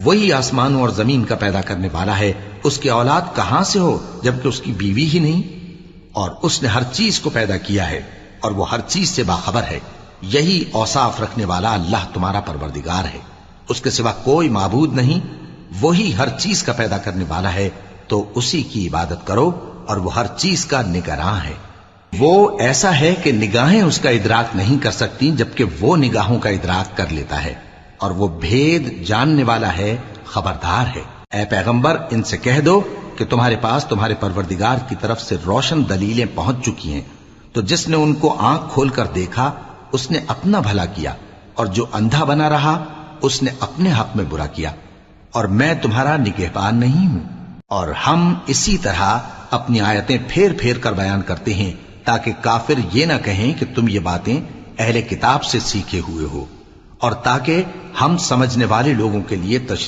وہی آسمانوں اور زمین کا پیدا کرنے والا ہے، اس کی اولاد کہاں سے ہو جبکہ اس کی بیوی ہی نہیں؟ اور اس نے ہر چیز کو پیدا کیا ہے اور وہ ہر چیز سے باخبر ہے۔ یہی اوصاف رکھنے والا اللہ تمہارا پروردگار ہے، اس کے سوا کوئی معبود نہیں۔ وہی ہر چیز کا پیدا کرنے والا ہے، تو اسی کی عبادت کرو، اور وہ ہر چیز کا نگراں ہے۔ وہ ایسا ہے کہ نگاہیں اس کا ادراک نہیں کر سکتی، جبکہ وہ نگاہوں کا ادراک کر لیتا ہے، اور وہ بھید جاننے والا ہے، خبردار ہے۔ اے پیغمبر، ان سے کہہ دو کہ تمہارے پاس تمہارے پروردگار کی طرف سے روشن دلیلیں پہنچ چکی ہیں، تو جس نے ان کو آنکھ کھول کر دیکھا اس نے اپنا بھلا کیا، اور جو اندھا بنا رہا اس نے اپنے حق میں برا کیا، اور میں تمہارا نگہبان نہیں ہوں۔ اور ہم اسی طرح اپنی آیتیں پھیر پھیر کر بیان کرتے ہیں تاکہ کافر یہ نہ کہیں کہ تم یہ باتیں اہل کتاب سے سیکھے ہوئے ہو، اور تاکہ ہم سمجھنے والے لوگوں کے لیے تشریح